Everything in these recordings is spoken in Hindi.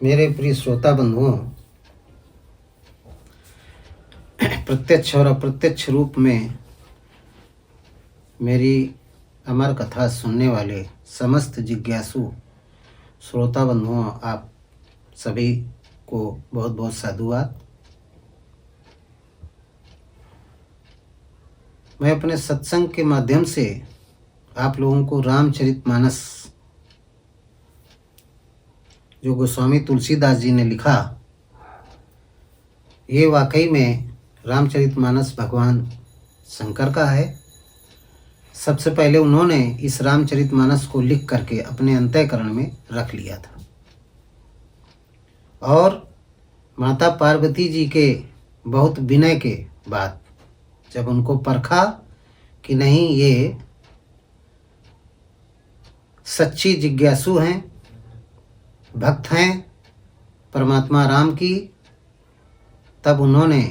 मेरे प्रिय श्रोता बंधुओं, प्रत्यक्ष और अप्रत्यक्ष रूप में मेरी अमर कथा सुनने वाले समस्त जिज्ञासु श्रोता बंधुओं, आप सभी को बहुत बहुत साधुवाद। मैं अपने सत्संग के माध्यम से आप लोगों को रामचरितमानस जो गोस्वामी तुलसीदास जी ने लिखा, ये वाकई में रामचरितमानस भगवान शंकर का है। सबसे पहले उन्होंने इस रामचरितमानस को लिख करके अपने अंतःकरण में रख लिया था और माता पार्वती जी के बहुत विनय के बाद जब उनको परखा कि नहीं, ये सच्ची जिज्ञासु हैं, भक्त हैं परमात्मा राम की, तब उन्होंने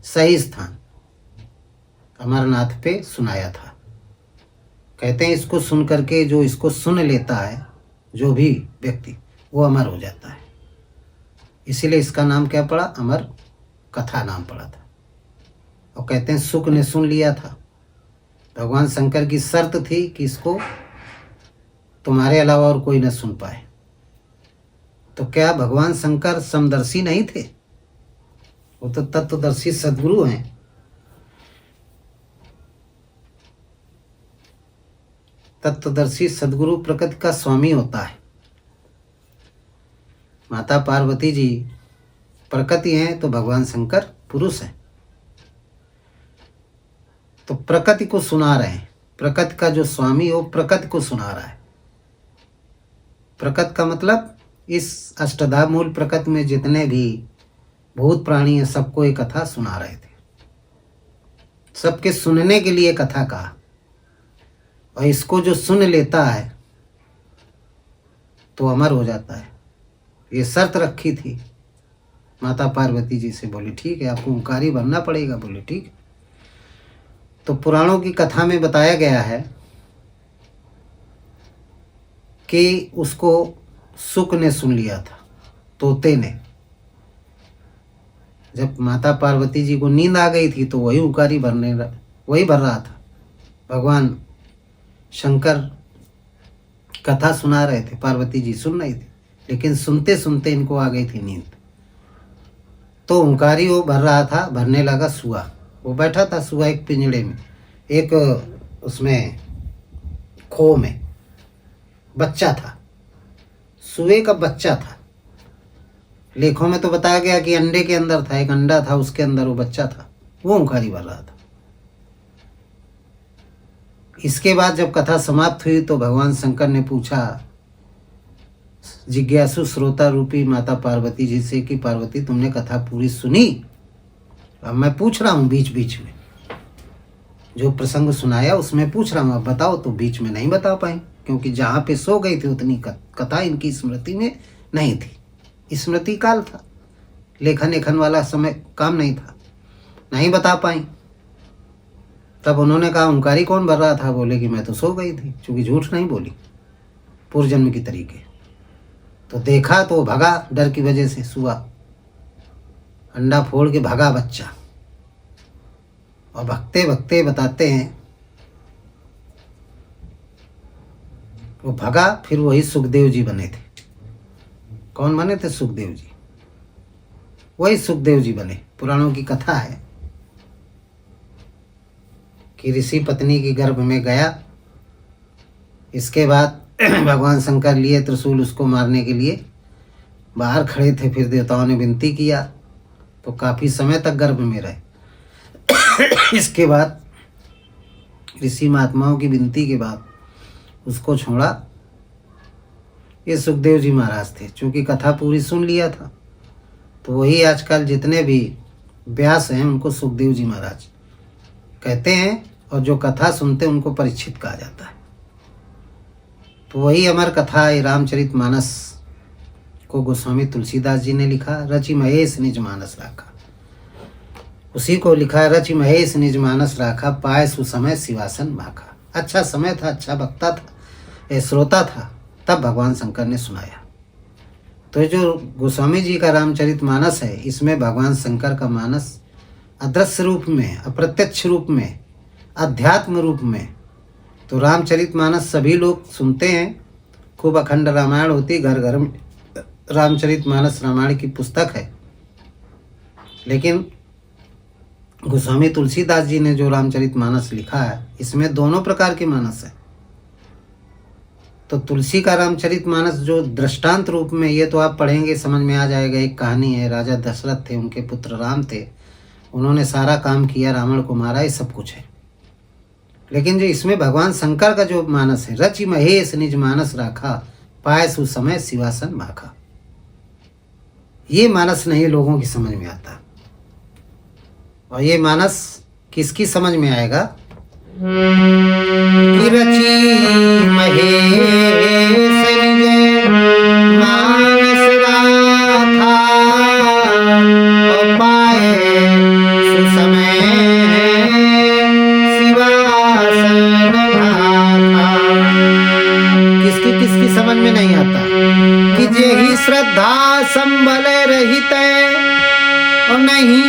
सही स्थान अमरनाथ पे सुनाया था। कहते हैं इसको सुन करके जो इसको सुन लेता है, जो भी व्यक्ति, वो अमर हो जाता है। इसीलिए इसका नाम क्या पड़ा? अमर कथा नाम पड़ा था। और कहते हैं शुक ने सुन लिया था। भगवान शंकर की शर्त थी कि इसको तुम्हारे अलावा और कोई न सुन पाए। तो क्या भगवान शंकर समदर्शी नहीं थे? वो तो तत्वदर्शी सद्गुरु हैं। तत्वदर्शी सद्गुरु प्रकृति का स्वामी होता है। माता पार्वती जी प्रकृति हैं तो भगवान शंकर पुरुष हैं। तो प्रकृति को सुना रहे हैं। प्रकृति का जो स्वामी हो प्रकृति को सुना रहा है। प्रकृति का मतलब इस अष्टधा मूल प्रकृति में जितने भी भूत प्राणी हैं, सबको ये कथा सुना रहे थे। सबके सुनने के लिए कथा कहा। और इसको जो सुन लेता है तो अमर हो जाता है। ये शर्त रखी थी। माता पार्वती जी से बोली ठीक है, आपको ओंकारी बनना पड़ेगा। बोले ठीक है। तो पुराणों की कथा में बताया गया है कि उसको शुक ने सुन लिया था, तोते ने। जब माता पार्वती जी को नींद आ गई थी तो वही ओंकारी वही भर रहा था। भगवान शंकर कथा सुना रहे थे, पार्वती जी सुन रही थी, लेकिन सुनते सुनते इनको आ गई थी नींद। तो ओंकारी वो भर रहा था, भरने लगा सुआ। वो बैठा था सुआ एक पिंजड़े में, एक उसमें खो में बच्चा था। सुए का बच्चा था। लेखों में तो बताया गया कि अंडे के अंदर था, एक अंडा था, उसके अंदर वो बच्चा था। वो ओंकारी भर रहा था। इसके बाद जब कथा समाप्त हुई तो भगवान शंकर ने पूछा जिज्ञासु श्रोता रूपी माता पार्वती जी से कि पार्वती, तुमने कथा पूरी सुनी? अब मैं पूछ रहा हूँ बीच बीच में, जो प्रसंग सुनाया उसमें पूछ रहा हूँ, अब बताओ। तो बीच में नहीं बता पाए, क्योंकि जहाँ पे सो गई थी उतनी कथा इनकी स्मृति में नहीं थी। स्मृति काल था, लेखन लेखन वाला समय काम नहीं था, नहीं बता पाई। तब उन्होंने कहा ओंकारी कौन भर रहा था? बोले कि मैं तो सो गई थी, चूंकि झूठ नहीं बोली पूर्व जन्म की तरीके। तो देखा तो भगा, डर की वजह से सुआ अंडा फोड़ के भगा बच्चा। और भगते भगते बताते हैं वो भगा, फिर वही सुखदेव जी बने थे। कौन बने थे? सुखदेव जी। वही सुखदेव जी बने। पुराणों की कथा है कि ऋषि पत्नी के गर्भ में गया। इसके बाद भगवान शंकर लिए त्रिशूल उसको मारने के लिए बाहर खड़े थे। फिर देवताओं ने विनती किया तो काफ़ी समय तक गर्भ में रहे। इसके बाद ऋषि महात्माओं की विनती के बाद उसको छोड़ा। ये सुखदेव जी महाराज थे। चूँकि कथा पूरी सुन लिया था तो वही आजकल जितने भी व्यास हैं उनको सुखदेव जी महाराज कहते हैं, और जो कथा सुनते हैं उनको परीक्षित कहा जाता है। तो वही अमर कथा ये रामचरितमानस को गोस्वामी तुलसीदास जी ने लिखा। रचि महेश निज मानस राखा, उसी को लिखा। रचि महेश निज मानस राखा, पाए सुसमय शिवासन भाखा। अच्छा समय था, अच्छा वक्ता था, श्रोता था, तब भगवान शंकर ने सुनाया। तो जो गोस्वामी जी का रामचरितमानस है, इसमें भगवान शंकर का मानस अदृश्य रूप में, अप्रत्यक्ष रूप में, अध्यात्म रूप में। तो रामचरितमानस सभी लोग सुनते हैं, खूब अखंड रामायण होती, घर घर में रामचरितमानस रामायण की पुस्तक है। लेकिन गोस्वामी तुलसीदास जी ने जो रामचरितमानस लिखा है, इसमें दोनों प्रकार के मानस है। तो तुलसी का रामचरितमानस जो दृष्टांत रूप में, ये तो आप पढ़ेंगे समझ में आ जाएगा। एक कहानी है, राजा दशरथ थे, उनके पुत्र राम थे, उन्होंने सारा काम किया, रावण को मारा, ये सब कुछ है। लेकिन जो इसमें भगवान शंकर का जो मानस है, रचि महेश निज मानस राखा, पाए सु समय शिवासन माखा, ये मानस नहीं लोगों की समझ में आता। और ये मानस किसकी समझ में आएगा कि रची महेश निज मानस राखा, और पाए सुसमय शिवासन माखा। किसकी किसकी समझ में नहीं आता कि जेहि श्रद्धा संबल रहित और नहीं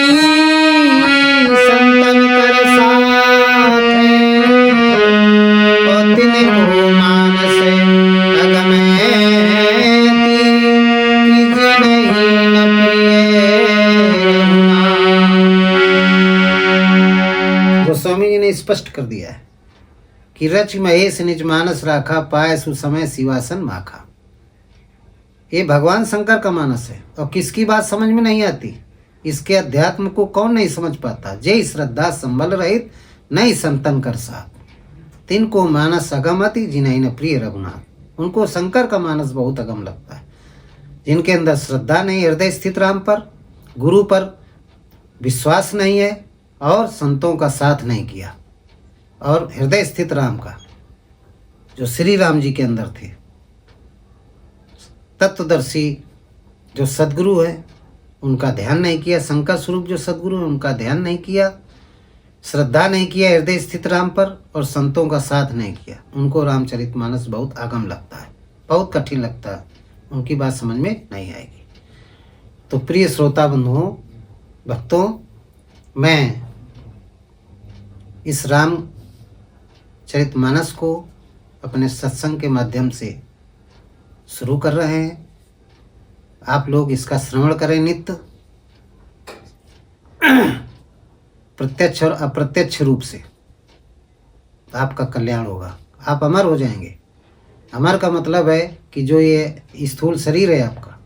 संतन कर साथ, और तिनको मानस अगमयति, कि जिनहि न प्रिय रघुनाथ। गोस्वामी जी ने स्पष्ट कर दिया है कि रचि महेश निज मानस राखा, पाए सुसमय शिवासन माखा। ये भगवान शंकर का मानस है। और किसकी बात समझ में नहीं आती, इसके अध्यात्म को कौन नहीं समझ पाता। जय श्रद्धा संबल रहित, नहीं संतन कर साथ, तिनको मानस अगम अति, जिन्हें न प्रिय रघुनाथ। उनको शंकर का मानस बहुत अगम लगता है, जिनके अंदर श्रद्धा नहीं, हृदय स्थित राम पर, गुरु पर विश्वास नहीं है, और संतों का साथ नहीं किया। और हृदय स्थित राम का, जो श्री राम जी के अंदर थे, तत्वदर्शी जो सदगुरु है, उनका ध्यान नहीं किया। शंकर स्वरूप जो सदगुरु है, उनका ध्यान नहीं किया, श्रद्धा नहीं किया हृदय स्थित राम पर, और संतों का साथ नहीं किया। उनको रामचरितमानस बहुत अगम लगता है, बहुत कठिन लगता है, उनकी बात समझ में नहीं आएगी। तो प्रिय श्रोता बंधुओं, भक्तों, मैं इस रामचरितमानस को अपने सत्संग के माध्यम से शुरू कर रहे हैं। आप लोग इसका श्रवण करें नित्य, प्रत्यक्ष और अप्रत्यक्ष रूप से, आपका कल्याण होगा, आप अमर हो जाएंगे। अमर का मतलब है कि जो ये स्थूल शरीर है आपका,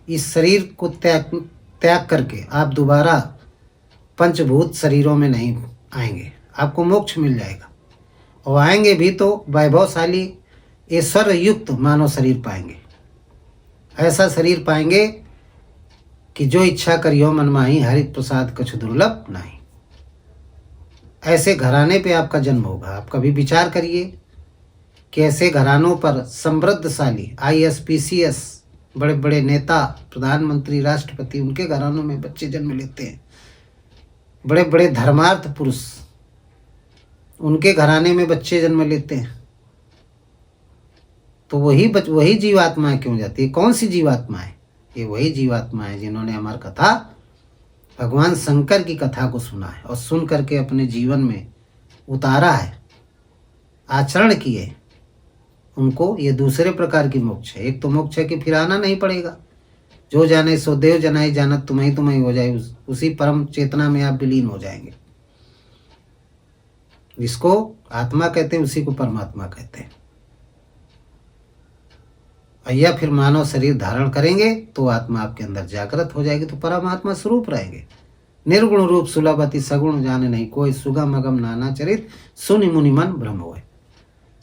इस शरीर को त्याग करके आप दोबारा पंचभूत शरीरों में नहीं आएंगे, आपको मोक्ष मिल जाएगा। और आएंगे भी तो वैभवशाली ऐश्वर्य युक्त मानव शरीर पाएंगे। ऐसा शरीर पाएंगे कि जो इच्छा करियो मन माही, हरि प्रसाद कछु दुर्लभ नहीं। ऐसे घराने पे आपका जन्म होगा। आप कभी विचार करिए कि ऐसे घरानों पर समृद्धशाली IAS PCS बड़े बड़े नेता, प्रधानमंत्री, राष्ट्रपति, उनके घरानों में बच्चे जन्म लेते हैं। बड़े बड़े धर्मार्थ पुरुष, उनके घराने में बच्चे जन्म लेते हैं। तो वही जीवात्माएं क्यों जाती है? कौन सी जीवात्माएं? ये वही जीवात्माएं जिन्होंने हमारी कथा, भगवान शंकर की कथा को सुना है और सुन करके अपने जीवन में उतारा है, आचरण किए, उनको ये दूसरे प्रकार की मोक्ष है। एक तो मोक्ष है कि फिर आना नहीं पड़ेगा, जो जाने सो देव जनाई जानत तुम्हें तुम्हें हो जाए, उसी परम चेतना में आप विलीन हो जाएंगे। जिसको आत्मा कहते हैं उसी को परमात्मा कहते हैं। या फिर मानव शरीर धारण करेंगे तो आत्मा आपके अंदर जागृत हो जाएगी, तो परमात्मा स्वरूप रहेंगे। निर्गुण रूप सुलभ अति सगुण जाने नहीं कोई, सुगम अगम नाना चरित सुनि मुनि मन ब्रह्म होए।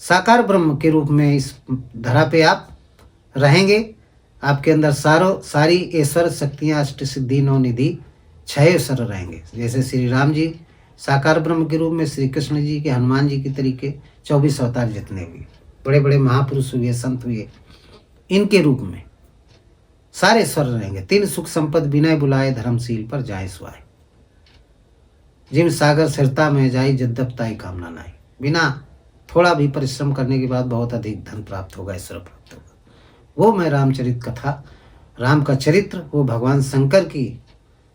साकार ब्रह्म के रूप में इस धरा पे आप रहेंगे। आपके अंदर सारी ऐश्वर्य शक्तियाँ, अष्ट सिद्धि, नौ निधि, 6 ऐश्वर्य रहेंगे। जैसे श्री राम जी साकार ब्रह्म के रूप में, श्री कृष्ण जी के, हनुमान जी की तरीके 24 अवतार जितने हुए, बड़े बड़े महापुरुष हुए, संत हुए, इनके रूप में सारे स्वर रहेंगे। 3 सुख संपद विनय बुलाए, धर्मशील पर जाए सुआए। जिम सागर स्थिरता में जाई, जद्दपताई कामना नाई। बिना थोड़ा भी परिश्रम करने के बाद बहुत अधिक धन प्राप्त होगा, ईश्वर प्राप्त होगा। वो मैं रामचरित कथा राम का चरित्र, वो भगवान शंकर की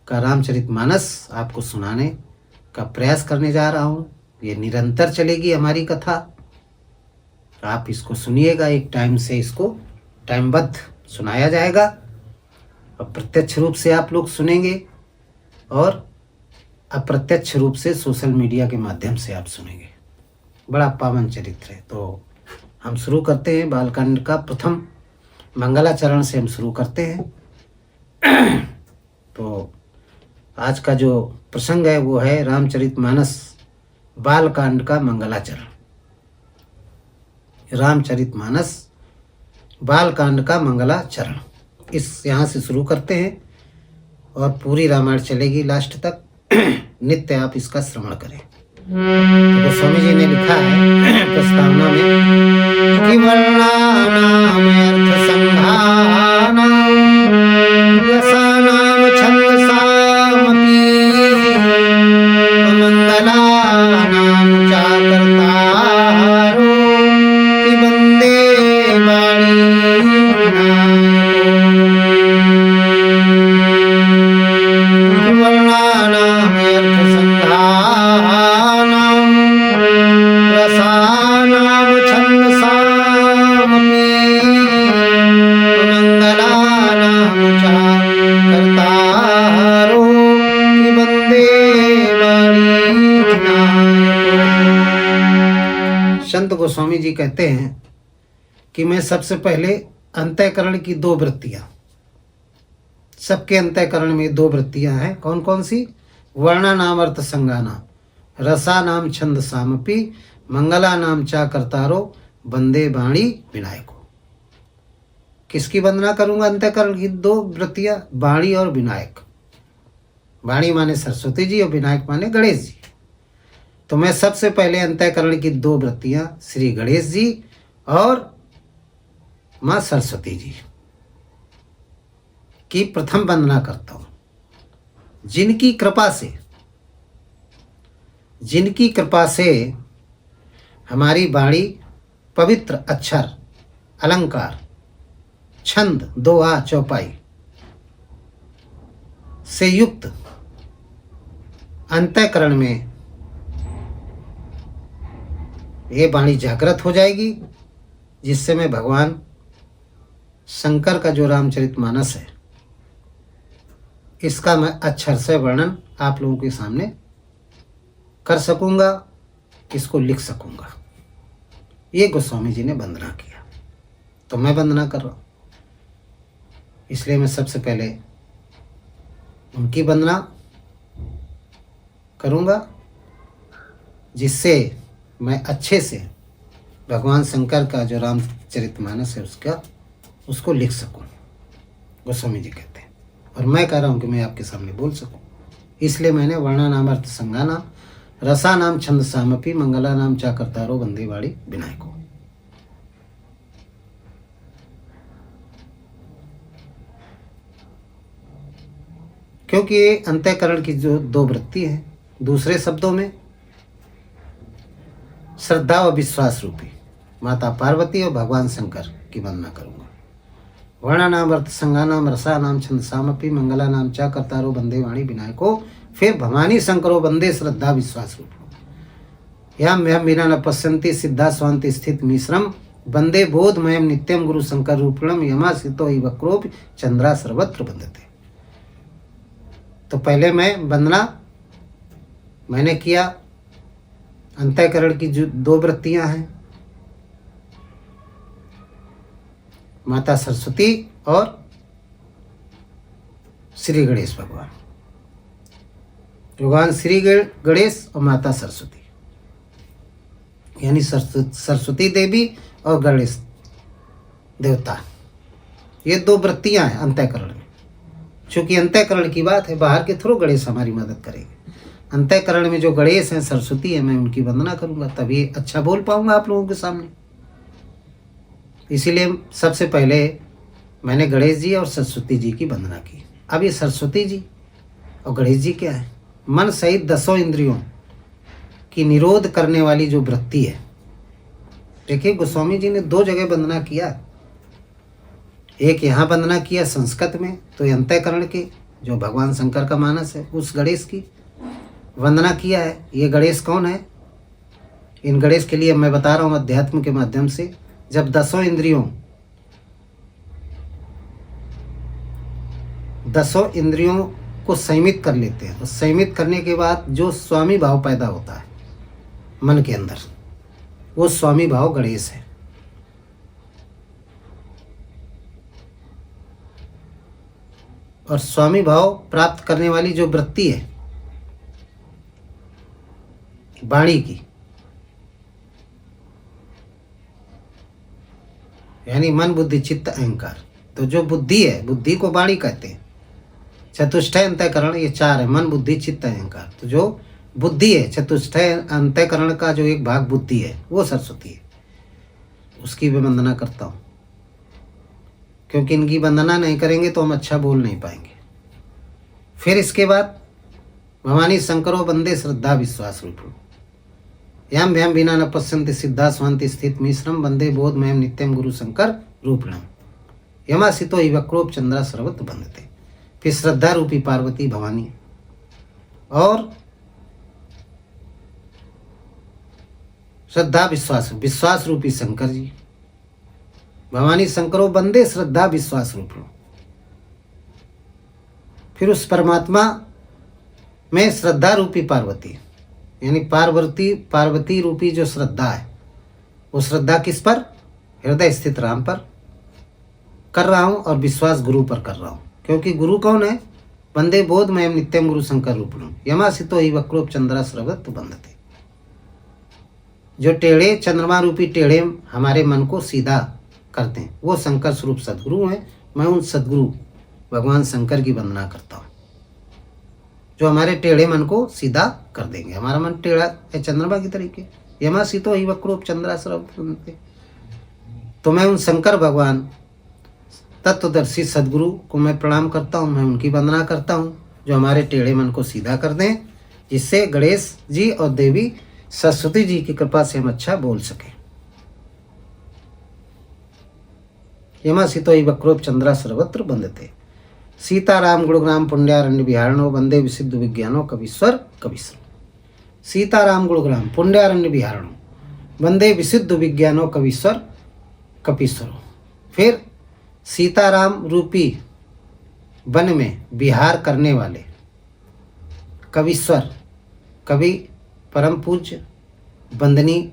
का रामचरितमानस आपको सुनाने का प्रयास करने जा रहा हूँ। ये निरंतर चलेगी हमारी कथा। आप इसको सुनिएगा, एक टाइम से इसको टाइमबद्ध सुनाया जाएगा और प्रत्यक्ष रूप से आप लोग सुनेंगे और अप्रत्यक्ष रूप से सोशल मीडिया के माध्यम से आप सुनेंगे। बड़ा पावन चरित्र है। तो हम शुरू करते हैं बालकांड का प्रथम मंगलाचरण से हम शुरू करते हैं। तो आज का जो प्रसंग है वो है रामचरितमानस बालकांड का मंगलाचरण। रामचरितमानस बालकांड का मंगलाचरण, इस यहाँ से शुरू करते हैं और पूरी रामायण चलेगी लास्ट तक। नित्य आप इसका श्रवण करें। तो गोस्वामी जी ने लिखा है प्रस्तावना में कि वर्णानाम अर्थ संघानाम रसानाम छंदसामपि मंगलानाम चाकर्तारो कि वंदे वाणी वर्णानाम अर्थ संघानाम रसानाम छंदसामपि मंगलानाम चाकर्तारो कि वंदे वाणी। संत गोस्वामी जी कहते हैं कि मैं सबसे पहले अंतःकरण की दो वृत्तियां, सबके अंतःकरण में दो वृत्तियां हैं। कौन कौन सी? वर्णा नाम अर्थ संगाना, रसा नाम छंद सामपी, मंगला नाम चा करतारो, वंदे वाणी विनायको। किसकी वंदना करूंगा? अंतःकरण की दो वृत्तियां, वाणी और विनायक। वाणी माने सरस्वती जी और विनायक माने गणेश जी। तो मैं सबसे पहले अंतःकरण की दो वृत्तियां श्री गणेश जी और माँ सरस्वती जी की प्रथम वंदना करता हूं। जिनकी कृपा से हमारी वाणी पवित्र अक्षर, अलंकार, छंद, दोहा, चौपाई से युक्त अंतःकरण में ये वाणी जागृत हो जाएगी, जिससे मैं भगवान शंकर का जो रामचरितमानस है इसका मैं अक्षर से वर्णन आप लोगों के सामने कर सकूंगा, इसको लिख सकूंगा। ये गोस्वामी जी ने वंदना किया, तो मैं वंदना कर रहा हूं। इसलिए मैं सबसे पहले उनकी वंदना करूंगा, जिससे मैं अच्छे से भगवान शंकर का जो रामचरितमानस है उसको लिख सकूं। गोस्वामी जी कहते हैं, और मैं कह रहा हूं कि मैं आपके सामने बोल सकूं। इसलिए मैंने वर्णा नाम अर्थ संगाना, रसा नाम छंद सामपी, मंगला नाम चा करतारो, वंदे वाणी विनायको। क्योंकि ये अंतःकरण की जो दो वृत्ति है, दूसरे शब्दों में श्रद्धा और विश्वास रूपी माता पार्वती और भगवान शंकर की वंदना करूंगा। वर्णा नाम अर्थ संगानाम, रसा नाम छंद सामपी, मंगला नाम चा करतारो, वंदे वाणी विनायको। फिर भवानी शंकरो वंदे श्रद्धा विश्वास रूप। यम बिना न पश्यन्ति सिद्धा स्वांति स्थित मिश्रम, वंदे बोधमयम नित्यम गुरु शंकर रूपणम, यमासितो हि वक्रोपि चंद्रा सर्वत्र वंदते। तो पहले मैं वंदना मैंने किया, अंतःकरण की जो दो वृत्तियां हैं, माता सरस्वती और श्री गणेश भगवान, भगवान श्री गणेश और माता सरस्वती, यानी सरस्वती देवी और गणेश देवता, ये दो वृत्तियां हैं अंतःकरण में। चूंकि अंतःकरण की बात है, बाहर के थ्रू गणेश हमारी मदद करेंगे। अंतःकरण में जो गणेश हैं, सरस्वती है, मैं उनकी वंदना करूंगा, तभी अच्छा बोल पाऊंगा आप लोगों के सामने। इसीलिए सबसे पहले मैंने गणेश जी और सरस्वती जी की वंदना की। अब ये सरस्वती जी और गणेश जी क्या है? मन सहित 10 इंद्रियों की निरोध करने वाली जो वृत्ति है। देखिए गोस्वामी जी ने 2 जगह वंदना किया। एक यहाँ वंदना किया संस्कृत में, तो ये अंतःकरण के जो भगवान शंकर का मानस है उस गणेश की वंदना किया है। ये गणेश कौन है? इन गणेश के लिए मैं बता रहा हूँ अध्यात्म के माध्यम से। जब 10 इंद्रियों को संयमित कर लेते हैं, तो संयमित करने के बाद जो स्वामी भाव पैदा होता है मन के अंदर, वो स्वामी भाव गणेश है। और स्वामी भाव प्राप्त करने वाली जो वृत्ति है वाणी की, यानी मन बुद्धि चित्त अहंकार, तो जो बुद्धि है, बुद्धि को वाणी कहते हैं। चतुष्टय अंतःकरण ये 4 है, मन बुद्धि चित्त अहंकार। तो जो बुद्धि है, चतुष्टय अंतःकरण का जो एक भाग बुद्धि है, वो सरस्वती है, उसकी भी वंदना करता हूँ। क्योंकि इनकी वंदना नहीं करेंगे तो हम अच्छा बोल नहीं पाएंगे। फिर इसके बाद भवानी शंकरो वंदे श्रद्धा विश्वास रूपम यम भयम बिना न पश्यन्ति सिद्धा स्वांति स्थित मिश्रम वंदे बोधमयम नित्यम गुरु शंकर रूपिणम यमासितो ही वक्रोप चंद्रा सर्वत्र बंधते। फिर श्रद्धा रूपी पार्वती भवानी और श्रद्धा विश्वास रूपी शंकर जी। भवानी शंकरो वंदे श्रद्धा विश्वास रूपिणम। फिर उस परमात्मा में श्रद्धा रूपी पार्वती, यानी पार्वती रूपी जो श्रद्धा है, वो श्रद्धा किस पर? हृदय स्थित राम पर कर रहा हूँ और विश्वास गुरु पर कर रहा हूँ। क्योंकि गुरु कौन है? वंदे बोधमयम नित्यम गुरु शंकर रूपिणम यमासितो ही वक्रोप चंद्रा सर्वत्र बंधते। जो टेढ़े चंद्रमा रूपी टेढ़े हमारे मन को सीधा करते हैं, वो शंकर स्वरूप सदगुरु हैं। मैं उन सदगुरु भगवान शंकर की वंदना करता हूँ जो हमारे टेढ़े मन को सीधा कर देंगे। हमारा मन टेढ़ा है चंद्रमा की तरीके, यमासितो ही वक्रोप चंद्रा सर्वत्र बंधते। तो मैं उन शंकर भगवान तत्वदर्शी सदगुरु को मैं प्रणाम करता हूँ, मैं उनकी वंदना करता हूँ जो हमारे टेढ़े मन को सीधा कर दें, जिससे गणेश जी और देवी सरस्वती जी की कृपा से हम अच्छा बोल सकें। यमासितो ही वक्रोप चंद्रा सर्वत्र बंधते। सीताराम गुणग्राम पुण्यारण्य विहारणो वंदे विसिद्ध विज्ञानो कवीश्वर कवीश्वर। सीताराम गुणग्राम पुण्यारण्य विहारणो वंदे विसिद्ध विज्ञानो कवीश्वर कपीश्वरो। फिर सीताराम रूपी वन में विहार करने वाले कवीश्वर, कवि परम पूज्य वंदनीय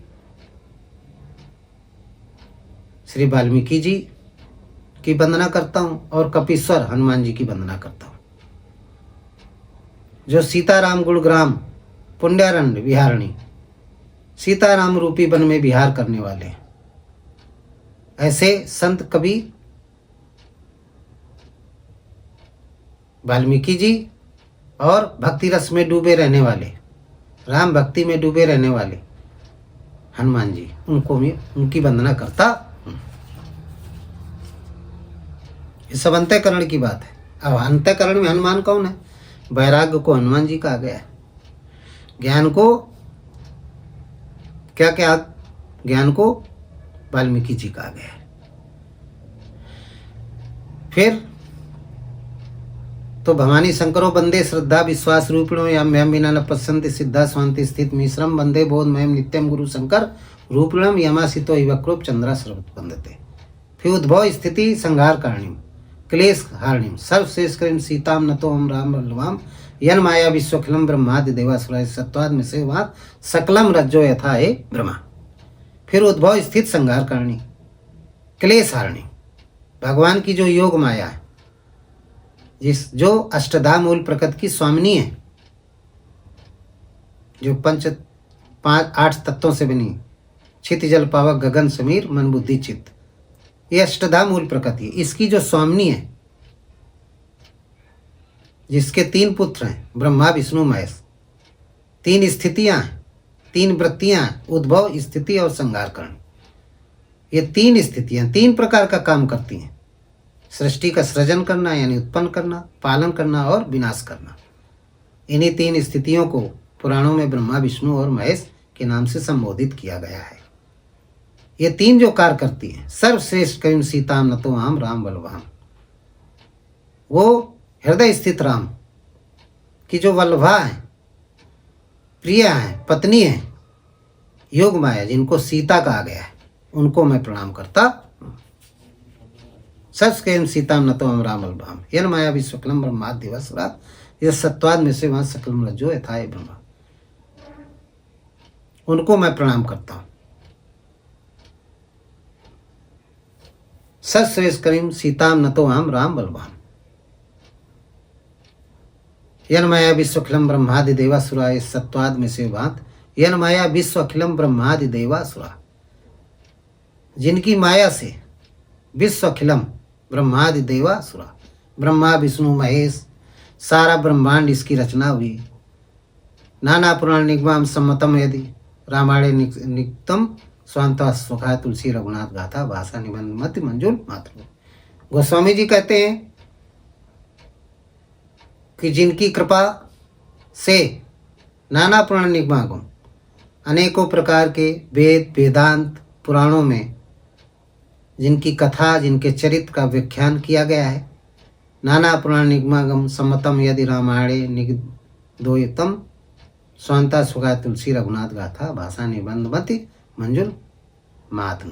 श्री वाल्मीकि जी की वंदना करता हूँ और कपीश्वर हनुमान जी की वंदना करता हूँ। जो सीताराम गुणग्राम पुण्यारण्य विहारणी, सीताराम रूपी वन में विहार करने वाले ऐसे संत कवि वाल्मीकि जी और भक्ति रस में डूबे रहने वाले, राम भक्ति में डूबे रहने वाले हनुमान जी, उनको मैं उनकी वंदना करता हूँ। ये सब अंतःकरण की बात है। अब अंतःकरण में हनुमान कौन है? वैराग्य को हनुमान जी कहा गया है। ज्ञान को क्या क्या? ज्ञान को वाल्मीकि जी कहा गया है। फिर तो भवानी शंकरो वंदे श्रद्धा विश्वास रूपिणो यम बिना न पश्यन्ति सिद्धा स्वांति स्थित मिश्रम वंदे बोधमयम नित्यम गुरु शंकर रूपिणम यमासितो ही वक्रोप चंद्रा सर्वत्र बंधते। फिर उद्भव स्थिति संहार कारणीम क्लेश हारणीम सर्वश्रेष्ठ सीताम नतो हम राम वल्लभाम यन माया विश्वखिलम ब्रह्मादि देवासुराय सत्वाद में से वात सकलम रज्जो यथा हे ब्रह्मा। फिर उद्भव स्थित संहार करणी क्लेश हारणी, भगवान की जो योग माया है, जो अष्टधा मूल प्रकृति की स्वामिनी है, जो 8 तत्वों से बनी, छित जल पावक गगन समीर मन बुद्धि चित्त, ये अष्टधा मूल प्रकृति है। इसकी जो स्वामिनी है, जिसके 3 पुत्र हैं ब्रह्मा विष्णु महेश, 3 स्थितियां हैं, 3 वृत्तियां हैं, उद्भव स्थिति और संहार करण। ये 3 स्थितियां 3 प्रकार का काम करती हैं। सृष्टि का सृजन करना यानी उत्पन्न करना, पालन करना और विनाश करना। इन्हीं 3 स्थितियों को पुराणों में ब्रह्मा विष्णु और महेश के नाम से संबोधित किया गया है। ये तीन जो कार्य करती है, सर्वश्रेष्ठ करीम सीताम न तो आम राम बलवाम, वो हृदय स्थित राम की जो वल्लभा है, प्रिया है, पत्नी है, योग माया जिनको सीता कहा गया है, उनको मैं प्रणाम करता हूं। सर्वश्रेष्ठ सीताम न तो आम राम बलवाम यन माया विश्वकलम ब्रह्माद्य दिवसरा, ये सत्वाद में से वहां सकल जो यथा है ब्रह्मा, उनको मैं प्रणाम करता हूं। सर्वश्रेष्ठ करीम सीताम न तो आम राम बलवाम यन माया विश्व अखिलम ब्रह्मादि देवासुरा, इस सत्वाद में से बात यन माया विश्व अखिलम ब्रह्मादि देवासुरा, जिनकी माया से विश्व अखिलम ब्रह्मादि देवासुरा, ब्रह्मा विष्णु महेश सारा ब्रह्मांड इसकी रचना हुई। नाना पुराण निगमाम सम्मतम यदि रामायण निक्तम स्वांता सुखा तुलसी रघुनाथ गाथा भाषा निबंध मत मंजूर मात्र। गोस्वामी जी कहते हैं कि जिनकी कृपा से नाना पुराण निगमागम, अनेकों प्रकार के वेद वेदांत पुराणों में जिनकी कथा, जिनके चरित्र का व्याख्यान किया गया है, नाना पुराण निगमागम सम्मतम यदि रामायणे निगदोयतम स्वांता सुगा तुलसी रघुनाथ गाथा भाषा निबंध मति मंजुल मातनु।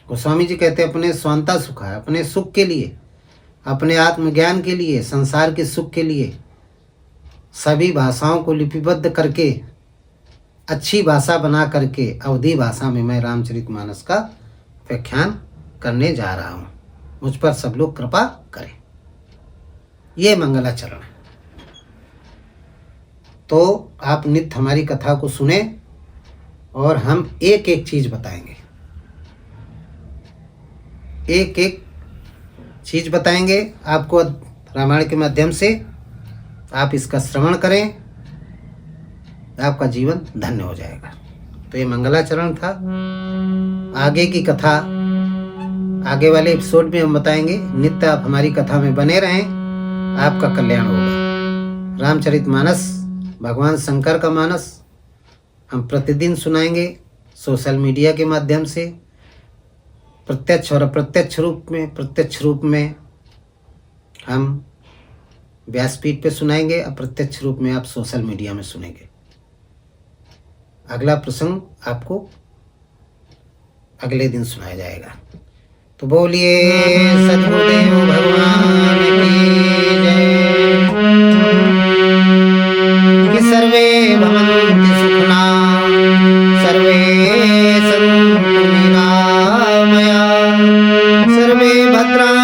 गोस्वामी जी कहते अपने स्वांता सुखा, अपने सुख के लिए, अपने आत्मज्ञान के लिए, संसार के सुख के लिए सभी भाषाओं को लिपिबद्ध करके अच्छी भाषा बना करके अवधी भाषा में मैं रामचरितमानस का व्याख्यान करने जा रहा हूँ। मुझ पर सब लोग कृपा करें। ये मंगलाचरण है। तो आप नित्य हमारी कथा को सुने और हम एक एक चीज बताएंगे, एक एक चीज बताएंगे आपको रामायण के माध्यम से। आप इसका श्रवण करें, आपका जीवन धन्य हो जाएगा। तो ये मंगलाचरण था। आगे की कथा आगे वाले एपिसोड में हम बताएंगे। नित्य आप हमारी कथा में बने रहें, आपका कल्याण होगा। रामचरितमानस भगवान शंकर का मानस हम प्रतिदिन सुनाएंगे सोशल मीडिया के माध्यम से, प्रत्यक्ष और अप्रत्यक्ष रूप में हम व्यासपीठ पे सुनाएंगे, अप्रत्यक्ष रूप में आप सोशल मीडिया में सुनेंगे। अगला प्रसंग आपको अगले दिन सुनाया जाएगा। तो बोलिए सद्गुरुदेव भगवान की जय। कि सर्वे भवन्तु सुखिनः, सर्वे सन्तु निरामया, सर्वे भद्राणि